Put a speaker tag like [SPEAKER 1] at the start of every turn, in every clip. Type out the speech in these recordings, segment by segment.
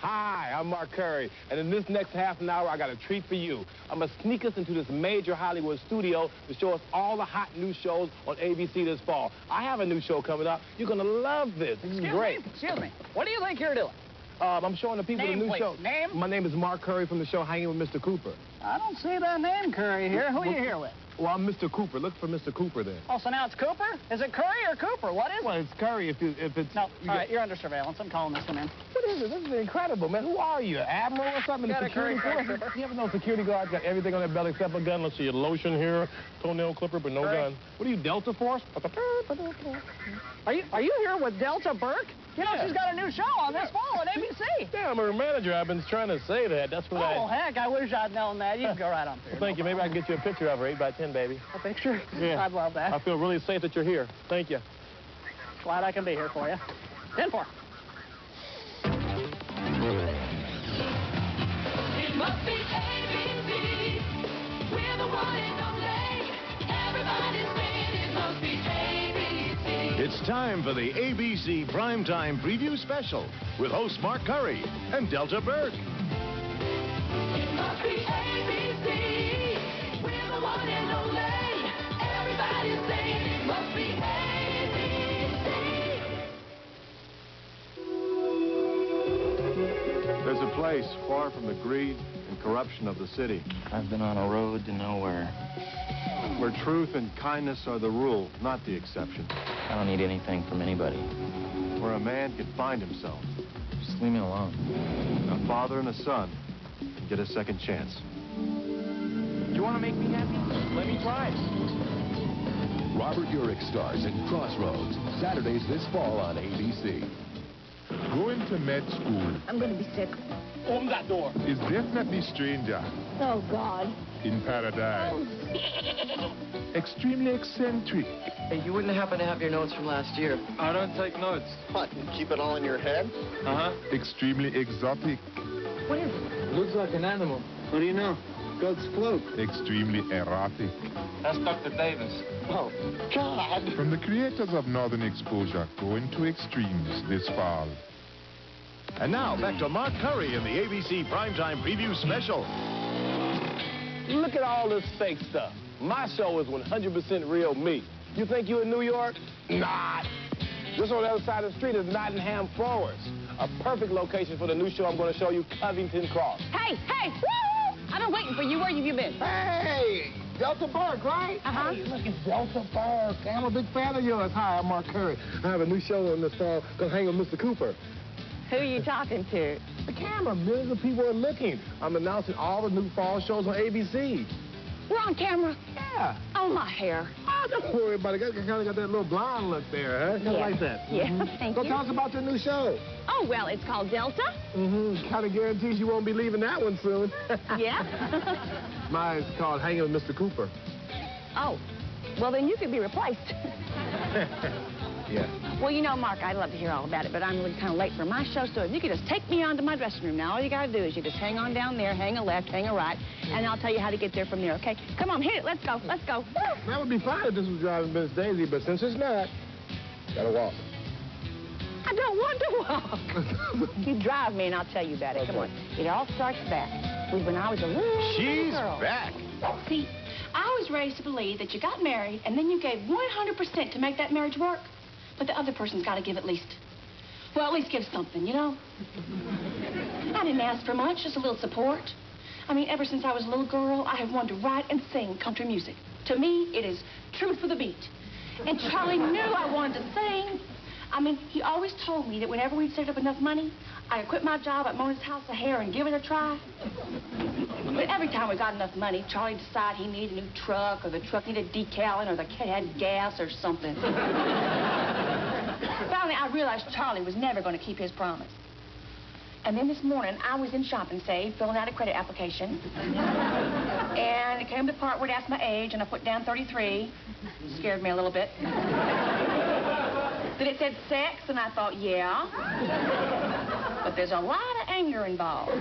[SPEAKER 1] Hi, I'm Mark Curry, and in this next half an hour, I got a treat for you. I'm gonna sneak us into this major Hollywood studio to show us all the hot new shows on ABC this fall. I have a new show coming up. You're gonna love this. This is great.
[SPEAKER 2] Excuse me. What do you think you're doing?
[SPEAKER 1] I'm showing the people the new show.
[SPEAKER 2] Name?
[SPEAKER 1] My name is Mark Curry from the show Hanging with Mr. Cooper.
[SPEAKER 2] I don't see that name Curry here. Who are you here with?
[SPEAKER 1] Well, I'm Mr. Cooper. Look for Mr. Cooper there.
[SPEAKER 2] Oh, so now it's Cooper? Is it Curry or Cooper? What is it?
[SPEAKER 1] Well, it's Curry if it's...
[SPEAKER 2] No, all right, you're under surveillance. I'm calling this one in.
[SPEAKER 1] What is it? This is incredible, man. Who are you, Admiral or something?
[SPEAKER 2] Got
[SPEAKER 1] The
[SPEAKER 2] a Curry
[SPEAKER 1] security force? You ever know security guards got everything on their belt except a gun? Let's see, a lotion here, toenail clipper, but no gun. What are you, Delta Force?
[SPEAKER 2] Are you here with Delta Burke? You know, she's got a new show on this fall on ABC.
[SPEAKER 1] Yeah, I'm her manager. I've been trying to say that. That's what
[SPEAKER 2] Oh, heck, I wish I'd known that. You can go right on through.
[SPEAKER 1] Well, thank you. Maybe I can get you a picture of her, 8 by 10, baby.
[SPEAKER 2] A picture?
[SPEAKER 1] Yeah.
[SPEAKER 2] I'd love that.
[SPEAKER 1] I feel really safe that you're here. Thank you.
[SPEAKER 2] Glad I can be here for you. 10-4.
[SPEAKER 3] It must be ABC. We're the one and only. Everybody's saying it must be ABC.
[SPEAKER 4] It's time for the ABC Primetime Preview Special with host Mark Curry and Delta Burke.
[SPEAKER 3] It must be ABC. We're the one and only. Everybody's saying it must be ABC.
[SPEAKER 5] There's a place far from the greed and corruption of the city,
[SPEAKER 6] I've been on a road to nowhere.
[SPEAKER 5] where truth and kindness are the rule, not the exception,
[SPEAKER 6] I don't need anything from anybody.
[SPEAKER 5] where a man can find himself,
[SPEAKER 6] Just leave me alone.
[SPEAKER 5] a father and a son can get a second chance.
[SPEAKER 6] You want to make me happy? Let me try.
[SPEAKER 7] Robert Urich stars in Crossroads, Saturdays this fall on ABC.
[SPEAKER 8] Going to med school
[SPEAKER 9] I'm going to be sick.
[SPEAKER 1] Open that door.
[SPEAKER 8] is definitely stranger
[SPEAKER 9] Oh, God.
[SPEAKER 8] in paradise. Extremely eccentric.
[SPEAKER 6] Hey, you wouldn't happen to have your notes from last year? I don't take notes.
[SPEAKER 10] What, you keep it all in your head?
[SPEAKER 6] Uh-huh.
[SPEAKER 8] Extremely exotic.
[SPEAKER 9] What is it?
[SPEAKER 6] Looks like an animal. What do you know? God's cloak.
[SPEAKER 8] Extremely erotic.
[SPEAKER 6] That's Dr. Davis.
[SPEAKER 10] Oh, God.
[SPEAKER 8] From the creators of Northern Exposure, going to extremes this fall.
[SPEAKER 4] And now, back to Mark Curry in the ABC Primetime Preview Special.
[SPEAKER 1] Look at all this fake stuff. My show is 100% real me. You think you in New York? Not. Just on the other side of the street is Nottingham Forest, a perfect location for the new show I'm going to show you, Covington Cross.
[SPEAKER 9] Hey, hey, woo! I've been waiting for you. Where have you been?
[SPEAKER 1] Hey, Delta Burke, right?
[SPEAKER 9] Uh-huh.
[SPEAKER 1] Hey, look, it's Delta Burke. I'm a big fan of yours. Hi, I'm Mark Curry. I have a new show on this fall called Hang with Mr. Cooper.
[SPEAKER 9] Who are you talking to?
[SPEAKER 1] The camera, millions of people are looking. I'm announcing all the new fall shows on ABC.
[SPEAKER 9] We're on camera.
[SPEAKER 1] Yeah.
[SPEAKER 9] Oh, my hair.
[SPEAKER 1] Oh, don't worry about it. I kind of got that little blonde look there, huh? Kind of like that.
[SPEAKER 9] Yeah, thank
[SPEAKER 1] So
[SPEAKER 9] you.
[SPEAKER 1] tell us about your new show.
[SPEAKER 9] Oh, well, it's called Delta.
[SPEAKER 1] Mm-hmm. Kind of guarantees you won't be leaving that one soon.
[SPEAKER 9] Yeah.
[SPEAKER 1] Mine's called Hanging with Mr. Cooper.
[SPEAKER 9] Oh, well, then you could be replaced.
[SPEAKER 1] Yeah.
[SPEAKER 9] Well, you know, Mark, I'd love to hear all about it, but I'm really kind of late for my show, so if you could just take me on to my dressing room now, all you got to do is you just hang on down there, hang a left, hang a right, and I'll tell you how to get there from there, okay? Come on, hit it. Let's go. Let's go. Woo!
[SPEAKER 1] That would be fine if this was driving Miss Daisy, but since it's not, gotta walk.
[SPEAKER 9] I don't want to walk. You drive me, and I'll tell you about it. Come on. It all starts back when I was a little
[SPEAKER 4] She's
[SPEAKER 9] girl.
[SPEAKER 4] back.
[SPEAKER 11] See, I was raised to believe that you got married and then you gave 100% to make that marriage work. But the other person's got to give at least give something, you know? I didn't ask for much, just a little support. I mean, ever since I was a little girl, I have wanted to write and sing country music. To me, it is truth for the beat. And Charlie knew I wanted to sing. I mean, he always told me that whenever we'd saved up enough money, I could quit my job at Mona's House of Hair and give it a try. But every time we got enough money, Charlie decided he needed a new truck, or the truck needed decaling, or the kid had gas or something. Finally, I realized Charlie was never going to keep his promise. And then this morning, I was in Shopping Save, filling out a credit application. And it came to the part where it asked my age, and I put down 33. Scared me a little bit. Then it said sex, and I thought, yeah. But there's a lot of anger involved.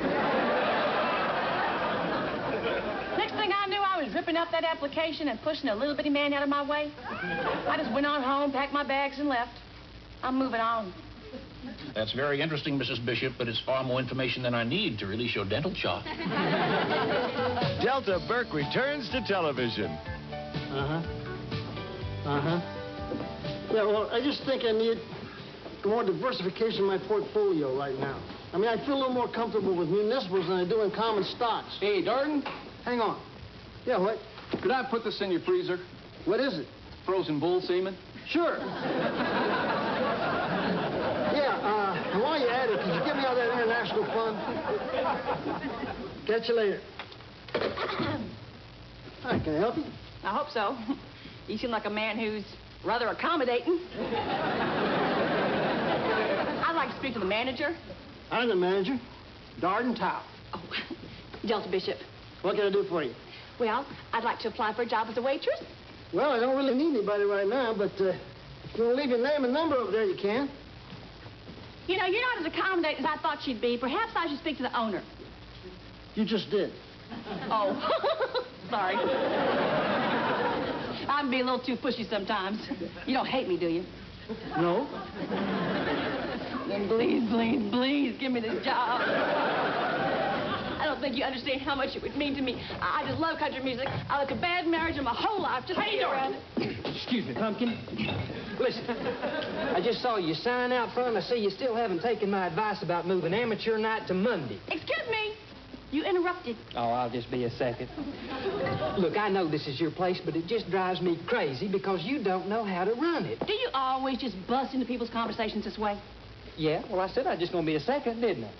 [SPEAKER 11] Next thing I knew, I was ripping up that application and pushing a little bitty man out of my way. I just went on home, packed my bags, and left. I'm moving on.
[SPEAKER 12] That's very interesting, Mrs. Bishop, but it's far more information than I need to release your dental shock.
[SPEAKER 4] Delta Burke returns to television.
[SPEAKER 13] Yeah, well, I just think I need more diversification in my portfolio right now. I mean, I feel a little more comfortable with municipals than I do in common stocks.
[SPEAKER 6] Hey, Darden?
[SPEAKER 13] Hang on. Yeah, what?
[SPEAKER 6] Could I put this in your freezer?
[SPEAKER 13] What is it?
[SPEAKER 6] Frozen bull semen?
[SPEAKER 13] Sure. And while you're at it, could you get me out of that international fund? Catch you later. Hi, can I help you?
[SPEAKER 11] I hope so. You seem like a man who's rather accommodating. I'd like to speak to the manager.
[SPEAKER 13] I'm the manager. Darden Tao.
[SPEAKER 11] Oh, Delta Bishop.
[SPEAKER 13] What can I do for you?
[SPEAKER 11] Well, I'd like to apply for a job as a waitress.
[SPEAKER 13] Well, I don't really need anybody right now, but if you want to leave your name and number over there, you can.
[SPEAKER 11] You know, you're not as accommodating as I thought you'd be. Perhaps I should speak to the owner.
[SPEAKER 13] You just did.
[SPEAKER 11] Oh, sorry. I can be a little too pushy sometimes. You don't hate me, do you?
[SPEAKER 13] No.
[SPEAKER 11] Then please, please, please give me this job. I don't think you understand how much it would mean to me. I just love country music. I look a bad marriage in my whole life just to be around it.
[SPEAKER 6] Excuse me, Pumpkin. Listen, I just saw you sign out front. I see you still haven't taken my advice about moving amateur night to Monday.
[SPEAKER 11] Excuse me. You interrupted.
[SPEAKER 6] Oh, I'll just be a second. Look, I know this is your place, but it just drives me crazy because you don't know how to run it.
[SPEAKER 11] Do you always just bust into people's conversations this way?
[SPEAKER 6] Yeah, well, I said I was just going to be a second, didn't I?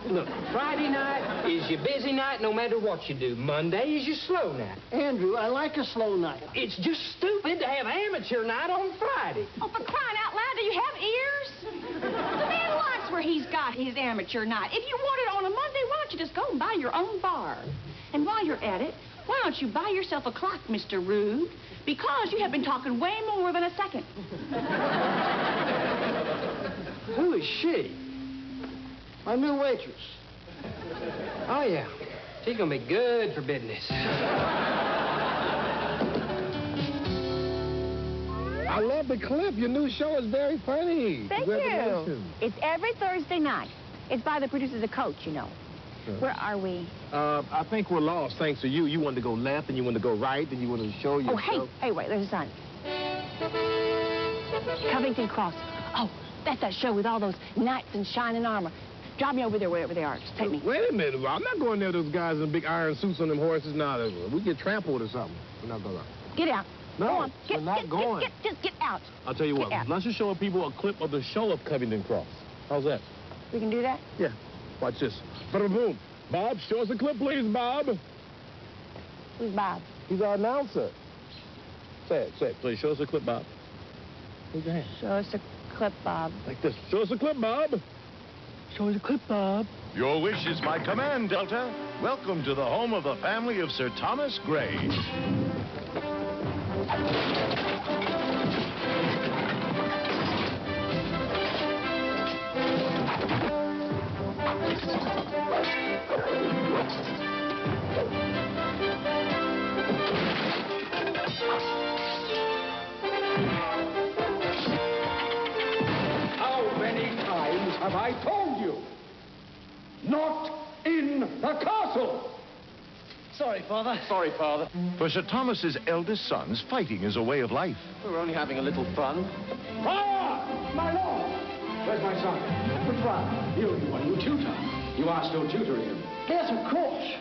[SPEAKER 6] Look, Friday night is your busy night no matter what you do. Monday is your slow night.
[SPEAKER 13] Andrew, I like a slow night.
[SPEAKER 6] It's just stupid to have amateur night on Friday.
[SPEAKER 11] Oh, for crying out loud, do you have ears? The man likes where he's got his amateur night. If you want it on a Monday, why don't you just go and buy your own bar? And while you're at it, why don't you buy yourself a clock, Mr. Rude? Because you have been talking way more than a second.
[SPEAKER 6] Who is she?
[SPEAKER 13] My new waitress.
[SPEAKER 6] Oh, yeah. She's gonna be good for business.
[SPEAKER 1] I love the clip. Your new show is very funny.
[SPEAKER 9] Thank you. It's every Thursday night. It's by the producers of Coach, you know.
[SPEAKER 1] Sure.
[SPEAKER 9] Where are we?
[SPEAKER 1] I think we're lost thanks to you. You wanted to go left and you wanted to go right and you wanted to show your show.
[SPEAKER 9] Hey, wait, there's a sign. Covington Cross. Oh, that's that show with all those knights in shining armor. Drive me over there, wherever they are. Just take me.
[SPEAKER 1] Wait a minute, I'm not going there with those guys in big iron suits on them horses. No, we get trampled or something. We're not going.
[SPEAKER 9] Get out.
[SPEAKER 1] No,
[SPEAKER 9] go on.
[SPEAKER 1] we're not going.
[SPEAKER 9] Just get out.
[SPEAKER 1] I'll tell you what,
[SPEAKER 9] out.
[SPEAKER 1] let's just show people a clip of the show of Covington Cross. How's that?
[SPEAKER 9] We can do that?
[SPEAKER 1] Yeah. Watch this. Ba-da-boom. Bob, show us a clip, please, Bob.
[SPEAKER 9] Who's Bob?
[SPEAKER 1] He's our announcer. Say it, please. Show us a clip, Bob. Raise your hand.
[SPEAKER 9] Show us a clip, Bob.
[SPEAKER 1] Like this. Show us a clip, Bob. Show us a clip, Bob.
[SPEAKER 4] Your wish is my command, Delta. Welcome to the home of the family of Sir Thomas Gray.
[SPEAKER 14] How many times have I told you? Not in the castle!
[SPEAKER 6] Sorry, Father.
[SPEAKER 14] Sorry, Father.
[SPEAKER 4] For Sir Thomas's eldest sons, fighting is a way of life.
[SPEAKER 6] We're only having a little fun.
[SPEAKER 14] Fire! My lord! Where's my son? Which one? You are your tutor. You are still tutoring him.
[SPEAKER 13] Yes, of course.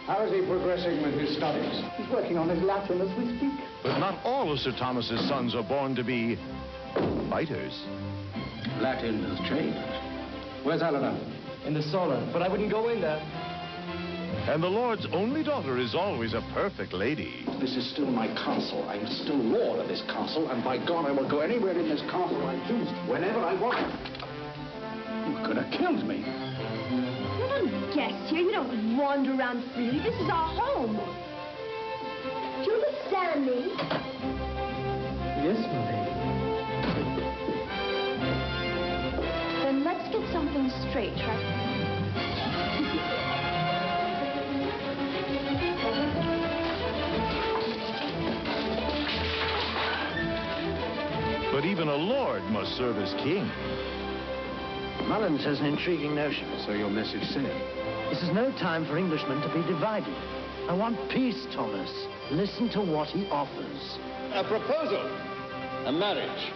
[SPEAKER 14] How is he progressing with his studies?
[SPEAKER 13] He's working on his Latin as we speak.
[SPEAKER 4] But not all of Sir Thomas's sons are born to be fighters.
[SPEAKER 14] Latin has changed. Where's Helena?
[SPEAKER 6] In the sauna, but I wouldn't go in there.
[SPEAKER 4] And the Lord's only daughter is always a perfect lady.
[SPEAKER 14] This is still my castle. I'm still lord of this castle, and by God, I will go anywhere in this castle I choose, whenever I want. You could have killed me.
[SPEAKER 15] You're not a guest here. You don't wander around freely. This is our home. Do you understand me?
[SPEAKER 6] Yes, my lady.
[SPEAKER 15] Then let's get something straight, right?
[SPEAKER 4] But even Even a lord must serve as king.
[SPEAKER 16] Mullins has an intriguing notion.
[SPEAKER 14] So your message said.
[SPEAKER 16] This is no time for Englishmen to be divided. I want peace, Thomas. Listen to what he offers.
[SPEAKER 10] A proposal. A marriage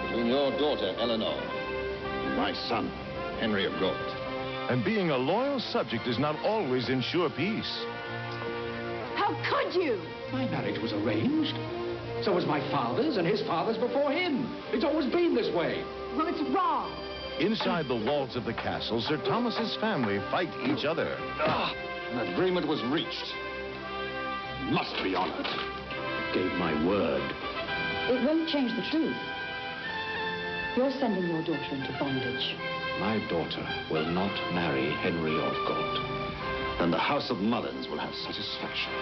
[SPEAKER 10] between your daughter, Eleanor, and my son, Henry of Gaunt.
[SPEAKER 4] And being a loyal subject does not always ensure peace.
[SPEAKER 15] How could you?
[SPEAKER 14] My marriage was arranged. So was my father's and his father's before him. It's always been this way.
[SPEAKER 15] Well, it's wrong.
[SPEAKER 4] Inside the walls of the castle, Sir Thomas's family fight each other.
[SPEAKER 10] An agreement was reached. Must be honored.
[SPEAKER 14] Gave my word.
[SPEAKER 11] It won't change the truth. You're sending your daughter into bondage.
[SPEAKER 14] My daughter will not marry Henry of Gaunt.
[SPEAKER 10] Then the House of Mullins will have satisfaction.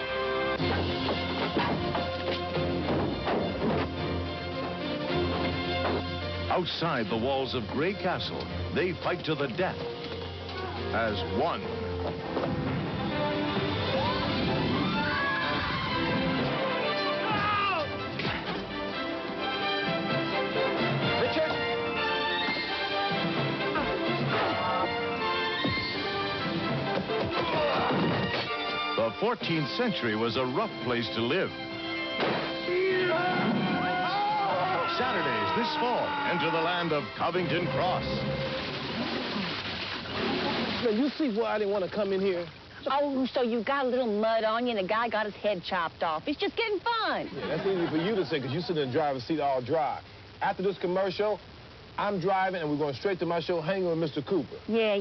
[SPEAKER 4] Outside the walls of Grey Castle, they fight to the death as one.
[SPEAKER 10] Richard!
[SPEAKER 4] The 14th century was a rough place to live. Saturdays this fall, enter the land of Covington Cross.
[SPEAKER 1] Man, you see why I didn't want to come in here?
[SPEAKER 9] Oh, so you got a little mud on you and the guy got his head chopped off. It's just getting fun.
[SPEAKER 1] Yeah, that's easy for you to say because you sit in the driver's seat all dry. After this commercial, I'm driving and we're going straight to my show, Hanging with Mr. Cooper.
[SPEAKER 9] Yeah.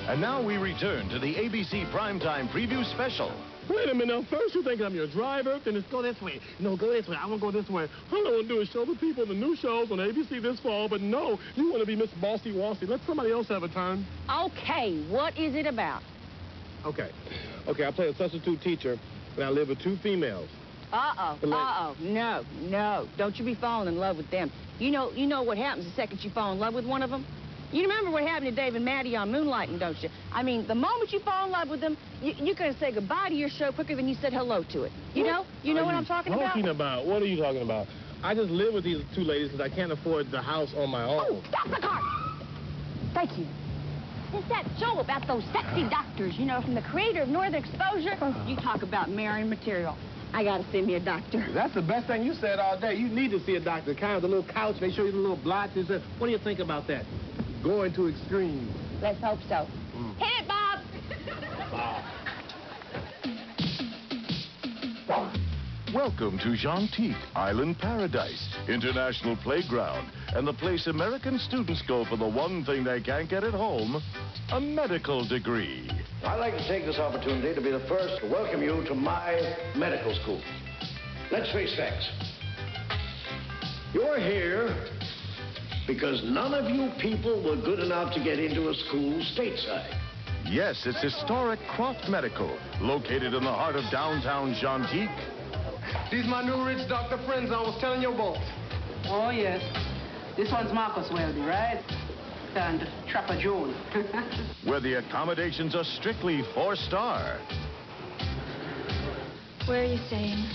[SPEAKER 4] And now we return to the ABC Primetime Preview Special.
[SPEAKER 1] Wait a minute. Now, first you think I'm your driver, then it's go this way. No, go this way. I want to go this way. All I want to do is show the people the new shows on ABC this fall, but no, you want to be Miss Bossy Wossy. Let somebody else have a turn.
[SPEAKER 9] Okay, what is it about?
[SPEAKER 1] Okay, I play a substitute teacher, and I live with two females.
[SPEAKER 9] No. Don't you be falling in love with them. You know what happens the second you fall in love with one of them? You remember what happened to Dave and Maddie on Moonlighting, don't you? I mean, the moment you fall in love with them, you're going to say goodbye to your show quicker than you said hello to it. You know what I'm talking about?
[SPEAKER 1] What are you talking about? I just live with these two ladies because I can't afford the house on my own.
[SPEAKER 9] Oh, stop the car! Thank you. It's that show about those sexy doctors, from the creator of Northern Exposure. You talk about marrying material. I got to send me a doctor.
[SPEAKER 1] That's the best thing you said all day. You need to see a doctor. Kind of the little couch, they show you the little blotches. What do you think about that? Going to extremes.
[SPEAKER 9] Let's hope so. Hit it, Bob!
[SPEAKER 4] Welcome to Gentique, Island Paradise, international playground, and the place American students go for the one thing they can't get at home, a medical degree.
[SPEAKER 17] I'd like to take this opportunity to be the first to welcome you to my medical school. Let's face facts. You're here because none of you people were good enough to get into a school stateside.
[SPEAKER 4] Yes, it's historic Croft Medical, located in the heart of downtown Gentique.
[SPEAKER 18] These my new rich doctor friends I was telling you about.
[SPEAKER 19] Oh, yes. This one's Marcus Welby, right? And Trapper Joan.
[SPEAKER 4] Where the accommodations are strictly 4-star.
[SPEAKER 11] Where are you staying?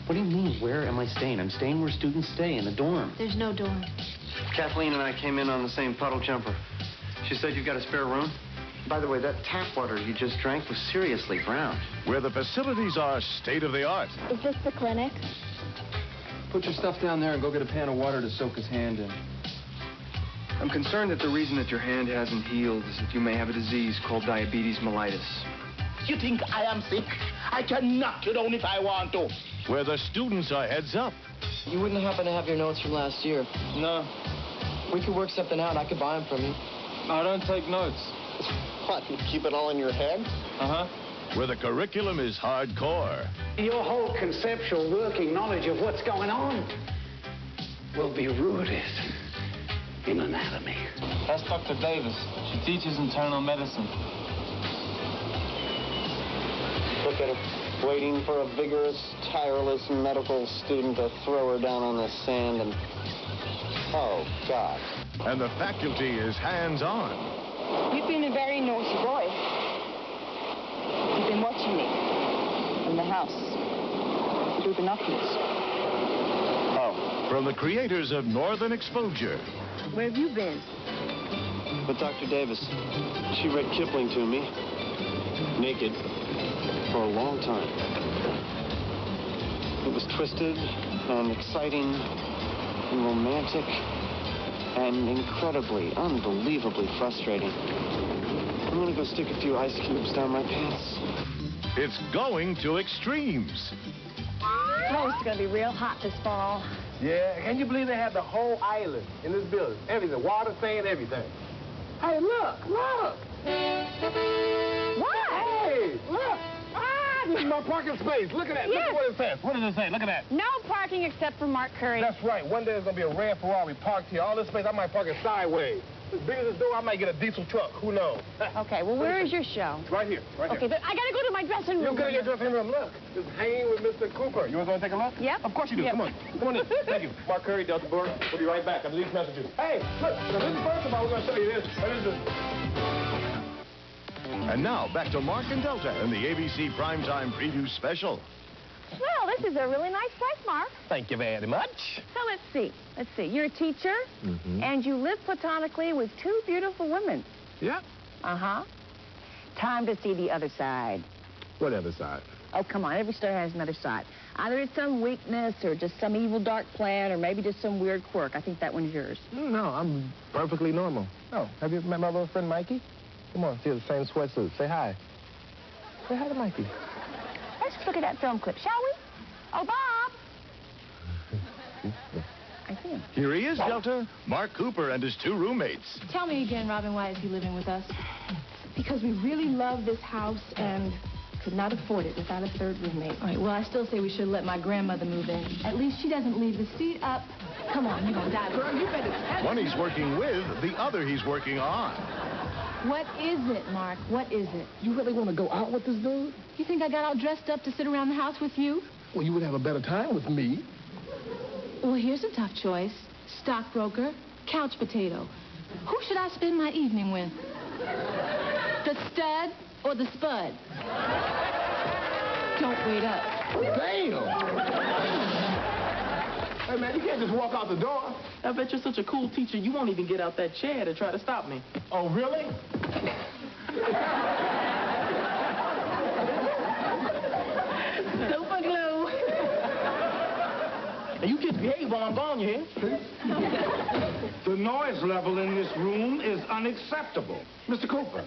[SPEAKER 6] What do you mean, where am I staying? I'm staying where students stay, in the dorm.
[SPEAKER 11] There's no dorm.
[SPEAKER 18] Kathleen and I came in on the same puddle jumper. She said you've got a spare room. By the way, that tap water you just drank was seriously brown.
[SPEAKER 4] Where the facilities are state-of-the-art.
[SPEAKER 15] Is this the clinic?
[SPEAKER 18] Put your stuff down there and go get a pan of water to soak his hand in. I'm concerned that the reason that your hand hasn't healed is that you may have a disease called diabetes mellitus.
[SPEAKER 10] You think I am sick? I can knock you down if I want to.
[SPEAKER 4] Where the students are heads up.
[SPEAKER 19] You wouldn't happen to have your notes from last year?
[SPEAKER 18] No.
[SPEAKER 19] We could work something out. I could buy them from you.
[SPEAKER 18] I don't take notes.
[SPEAKER 10] What, you keep it all in your head?
[SPEAKER 18] Uh-huh.
[SPEAKER 4] Where the curriculum is hardcore.
[SPEAKER 17] Your whole conceptual working knowledge of what's going on will be rooted in anatomy.
[SPEAKER 18] That's Dr. Davis. She teaches internal medicine.
[SPEAKER 10] Look at her, waiting for a vigorous, tireless medical student to throw her down on the sand and... Oh, God.
[SPEAKER 4] And the faculty is hands-on.
[SPEAKER 9] You've been a very naughty boy. You've been watching me.
[SPEAKER 2] from the house. Do binoculars.
[SPEAKER 10] Oh.
[SPEAKER 4] From the creators of Northern Exposure.
[SPEAKER 9] Where have you been?
[SPEAKER 10] But Dr. Davis, she read Kipling to me, naked, for a long time. It was twisted and exciting and romantic and incredibly, unbelievably frustrating. I'm gonna go stick a few ice cubes down my pants.
[SPEAKER 4] It's going to extremes.
[SPEAKER 9] Oh, it's going to be real hot this fall.
[SPEAKER 1] Yeah, can you believe they have the whole island in this building? Everything, water, sand, everything. Hey, look.
[SPEAKER 9] What?
[SPEAKER 1] Hey, look. Ah, this is my parking space. Look at that.
[SPEAKER 9] Yes.
[SPEAKER 1] Look at what it says. What does it say? Look at that.
[SPEAKER 9] No parking except for Mark Curry.
[SPEAKER 1] That's right. One day there's going to be a red Ferrari parked here. All this space, I might park it sideways. As big as this door, I might get a diesel truck. Who knows?
[SPEAKER 9] Okay, well, where is your show?
[SPEAKER 1] Right here.
[SPEAKER 9] Okay, but I got to go to my dressing room.
[SPEAKER 1] You go to your dressing room. Look. It's hanging with Mr. Cooper. You want to go and take a look?
[SPEAKER 9] Yep.
[SPEAKER 1] Of course you do.
[SPEAKER 9] Yep.
[SPEAKER 1] Come on. Come on in. Thank you. Mark Curry, Delta Burke. We'll be right back after these messages. Hey, look. Now, this is first of all, we're going to show you this.
[SPEAKER 4] And now, back to Mark and Delta and the ABC Primetime Preview Special.
[SPEAKER 9] Well, this is a really nice place, Mark.
[SPEAKER 1] Thank you very much.
[SPEAKER 9] So let's see. You're a teacher, and you live platonically with two beautiful women.
[SPEAKER 1] Yeah.
[SPEAKER 9] Uh-huh. Time to see the other side.
[SPEAKER 1] What other side?
[SPEAKER 9] Oh, come on. Every story has another side. Either it's some weakness or just some evil, dark plan or maybe just some weird quirk. I think that one's yours.
[SPEAKER 1] No, I'm perfectly normal. Oh, have you ever met my little friend Mikey? Come on, see the same sweatsuit. Say hi. Say hi to Mikey.
[SPEAKER 9] Let's just look at that film clip, shall we? Oh, Bob! I see him.
[SPEAKER 4] Here he is, Delta. Mark Cooper and his two roommates.
[SPEAKER 11] Tell me again, Robin, why is he living with us? Because we really love this house and could not afford it without a third roommate. All right, well, I still say we should let my grandmother move in. At least she doesn't leave the seat up. Come on, you're gonna die. Girl, you better tell
[SPEAKER 4] One he's working with, the other he's working on.
[SPEAKER 11] What is it, Mark? What is it?
[SPEAKER 1] You really want to go out with this dude?
[SPEAKER 11] You think I got all dressed up to sit around the house with you?
[SPEAKER 1] Well, you would have a better time with me.
[SPEAKER 11] Well, here's a tough choice. Stockbroker, couch potato. Who should I spend my evening with? The stud or the spud? Don't wait up.
[SPEAKER 1] Damn! Hey, man, you can't just walk out the door.
[SPEAKER 19] I bet you're such a cool teacher, you won't even get out that chair to try to stop me.
[SPEAKER 1] Oh, really?
[SPEAKER 19] Super glue. And you kids behave while I'm gone, you hear?
[SPEAKER 14] The noise level in this room is unacceptable. Mr. Cooper,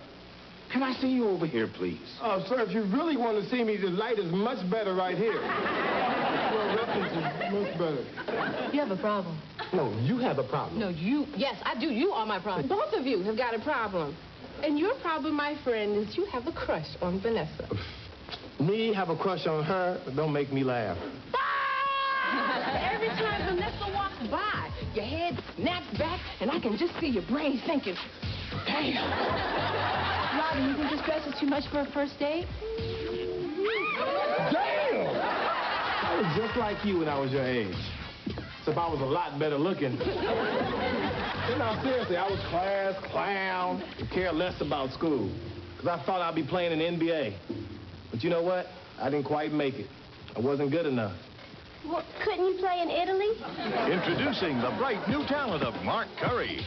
[SPEAKER 14] can I see you over here, please?
[SPEAKER 1] Oh, sir, if you really want to see me, the light is much better right here. Your reference is much better.
[SPEAKER 19] You have a problem.
[SPEAKER 1] No, you have a problem.
[SPEAKER 19] No, you. Yes, I do. You are my problem. Both of you have got a problem. And your problem, my friend, is you have a crush on Vanessa.
[SPEAKER 1] Me have a crush on her, don't make me laugh.
[SPEAKER 19] Every time Vanessa walks by, your head snaps back, and I can just see your brain thinking, damn.
[SPEAKER 11] Robin, you think this dress is too much for a first date?
[SPEAKER 1] Damn! I was just like you when I was your age. Except I was a lot better looking. No, seriously, I was class clown and cared less about school. Because I thought I'd be playing in the NBA. But you know what? I didn't quite make it. I wasn't good enough.
[SPEAKER 15] Well, couldn't you play in Italy?
[SPEAKER 4] Introducing the bright new talent of Mark Curry.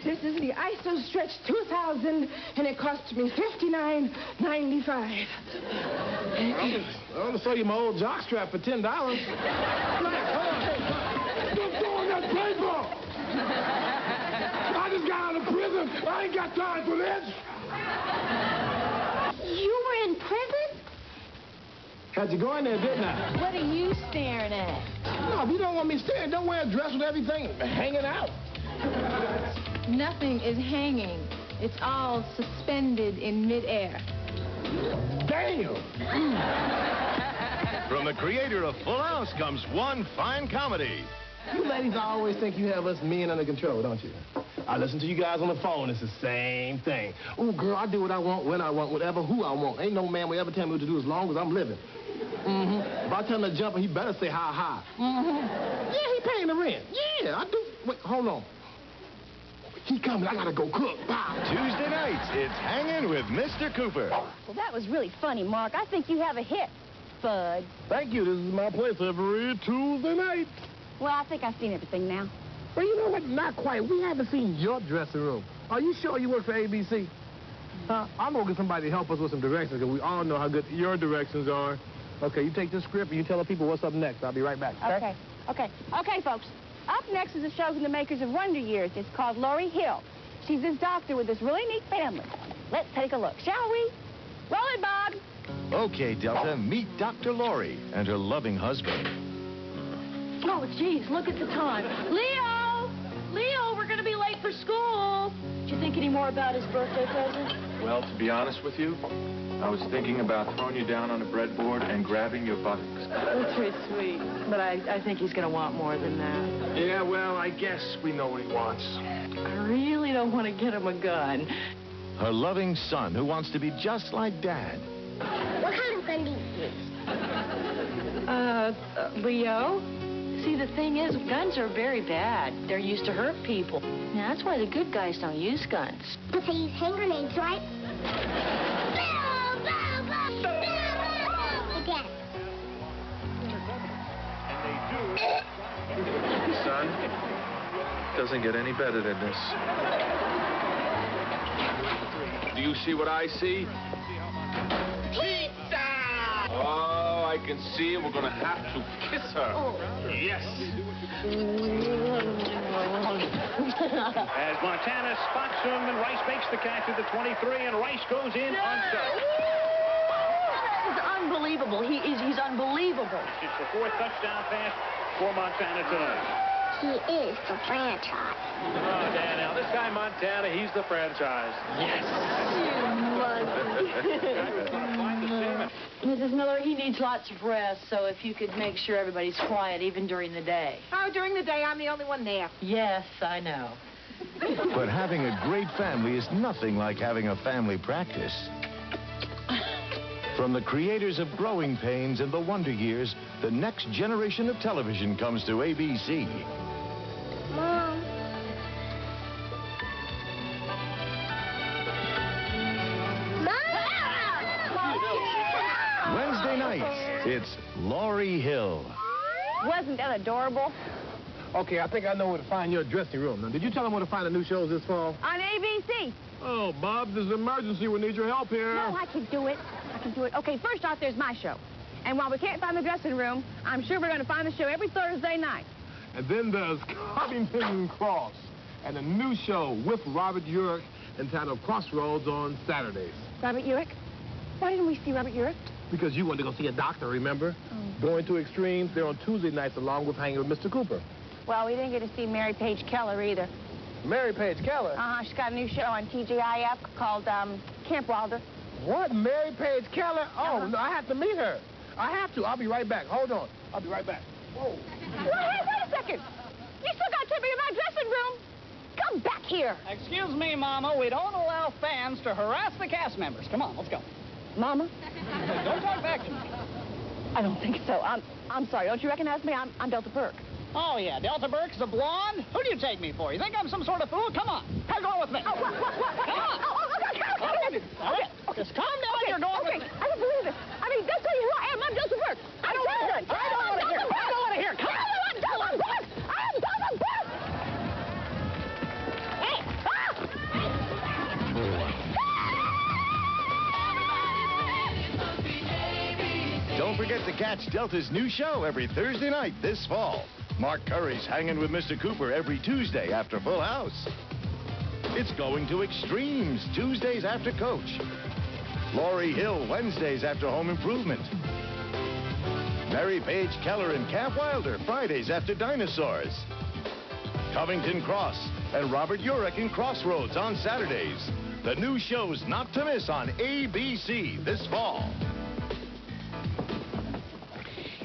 [SPEAKER 19] This is the ISO Stretch 2000, and it cost me $59.95.
[SPEAKER 1] I want to sell you my old jockstrap for $10. Hold on. Stop throwing that paper! I just got out of prison. I ain't got time for this.
[SPEAKER 15] You were in prison?
[SPEAKER 1] Had to go in there, didn't I?
[SPEAKER 11] What are you staring at?
[SPEAKER 1] No, if you don't want me staring, don't wear a dress with everything hanging out.
[SPEAKER 11] Nothing is hanging. It's all suspended in midair.
[SPEAKER 1] Damn!
[SPEAKER 4] From the creator of Full House comes one fine comedy.
[SPEAKER 1] You ladies always think you have us men under control, don't you? I listen to you guys on the phone. It's the same thing. Oh, girl, I do what I want, when I want, whatever, who I want. Ain't no man will ever tell me what to do as long as I'm living. If I tell him to jump, he better say hi. Yeah, he paying the rent. Yeah, I do. Wait, hold on. He coming. I gotta go cook. Bye.
[SPEAKER 4] Tuesday nights, it's Hanging with Mr. Cooper.
[SPEAKER 9] Well, that was really funny, Mark. I think you have a hit, Bud.
[SPEAKER 1] Thank you. This is my place every Tuesday night.
[SPEAKER 9] Well, I think I've seen everything now.
[SPEAKER 1] Well, you know what? Not quite. We haven't seen your dressing room. Are you sure you work for ABC? I'm going to get somebody to help us with some directions, because we all know how good your directions are. Okay, you take this script and you tell the people what's up next. I'll be right back.
[SPEAKER 9] Okay, folks. Up next is a show from the makers of Wonder Years. It's called Laurie Hill. She's this doctor with this really neat family. Let's take a look, shall we? Roll it, Bob.
[SPEAKER 4] Okay, Delta, meet Dr. Laurie and her loving husband.
[SPEAKER 9] Oh, geez, look at the time. Leo, we're going to be late for school. Did you think any more about his birthday present?
[SPEAKER 5] Well, to be honest with you, I was thinking about throwing you down on a breadboard and grabbing your buttocks.
[SPEAKER 2] That's very sweet. But I think he's going to want more than that.
[SPEAKER 5] Yeah, well, I guess we know what he wants.
[SPEAKER 2] I really don't want to get him a gun.
[SPEAKER 4] Her loving son who wants to be just like Dad.
[SPEAKER 15] What kind of gun do you use?
[SPEAKER 2] Leo? See, the thing is, guns are very bad. They're used to hurt people. Now, that's why the good guys don't use guns.
[SPEAKER 15] But they use hand grenades, right? Again.
[SPEAKER 5] Son, doesn't get any better than this. Do you see what I see? Pizza! Oh, I can see it. We're going to have to kiss her.
[SPEAKER 15] Oh.
[SPEAKER 5] Yes.
[SPEAKER 20] As Montana spots him, and Rice makes the catch at the 23, and Rice goes in untouched.
[SPEAKER 2] It's unbelievable. He's unbelievable.
[SPEAKER 20] It's the fourth touchdown pass for Montana tonight.
[SPEAKER 15] He is the franchise.
[SPEAKER 20] Oh, Dan, now this guy Montana, he's the franchise.
[SPEAKER 2] Yes. Mrs. Miller, he needs lots of rest, so if you could make sure everybody's quiet, even during the day.
[SPEAKER 19] Oh, during the day, I'm the only one there.
[SPEAKER 2] Yes, I know.
[SPEAKER 4] But having a great family is nothing like having a family practice. From the creators of Growing Pains and The Wonder Years, the next generation of television comes to ABC.
[SPEAKER 15] Mom.
[SPEAKER 4] Wednesday nights, it's Laurie Hill.
[SPEAKER 9] Wasn't that adorable?
[SPEAKER 1] Okay, I think I know where to find your dressing room. Now, did you tell them where to find the new shows this fall?
[SPEAKER 9] On ABC.
[SPEAKER 1] Oh, Bob, there's an emergency. We need your help here.
[SPEAKER 9] No, I can do it. Okay, first off, there's my show. And while we can't find the dressing room, I'm sure we're going to find the show every Thursday night.
[SPEAKER 1] And then there's Covington & Cross, and a new show with Robert Urich entitled Crossroads on Saturdays.
[SPEAKER 9] Robert Urich? Why didn't we see Robert Urich?
[SPEAKER 1] Because you wanted to go see a doctor, remember? Going to Extremes. They're on Tuesday nights along with Hanging with Mr. Cooper.
[SPEAKER 9] Well, we didn't get to see Mary Page Keller either.
[SPEAKER 1] Mary Page Keller?
[SPEAKER 9] She's got a new show on TGIF called Camp Wilder.
[SPEAKER 1] What? Mary Page Keller? Oh, no, I have to meet her. I have to. I'll be right back. Hold on. I'll be right back. Whoa.
[SPEAKER 9] Wait a second. You still got to take me to my dressing room. Come back here.
[SPEAKER 2] Excuse me, Mama. We don't allow fans to harass the cast members. Come on, let's go.
[SPEAKER 9] Mama?
[SPEAKER 2] Don't talk back to me.
[SPEAKER 9] I don't think so. I'm sorry. Don't you recognize me? I'm Delta Burke.
[SPEAKER 2] Oh, yeah. Delta Burke's a blonde? Who do you take me for? You think I'm some sort of fool? Come on. Come on with me.
[SPEAKER 9] Oh, what?
[SPEAKER 2] Come on.
[SPEAKER 9] Okay.
[SPEAKER 2] Just calm down. You're going with me.
[SPEAKER 9] I don't believe it. I mean, that's who you are. I'm Delta Burke.
[SPEAKER 2] I don't want to hear it. I don't want to hear it. I don't want to hear it. Come on.
[SPEAKER 9] I'm Delta Burke. I'm Delta Burke. Hey.
[SPEAKER 4] Don't forget to catch Delta's new show every Thursday night this fall. Mark Curry's Hanging with Mr. Cooper every Tuesday after Full House. It's Going to Extremes Tuesdays after Coach. Laurie Hill Wednesdays after Home Improvement. Mary Page Keller and Camp Wilder Fridays after Dinosaurs. Covington Cross and Robert Urich in Crossroads on Saturdays. The new shows not to miss on ABC this fall.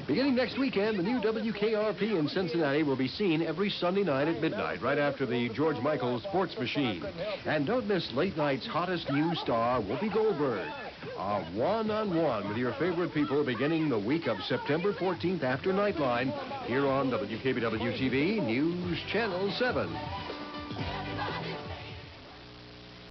[SPEAKER 21] Beginning next weekend, the new WKRP in Cincinnati will be seen every Sunday night at midnight, right after the George Michael Sports Machine. And don't miss late night's hottest new star, Whoopi Goldberg. A one-on-one with your favorite people beginning the week of September 14th after Nightline here on WKBW-TV News Channel 7.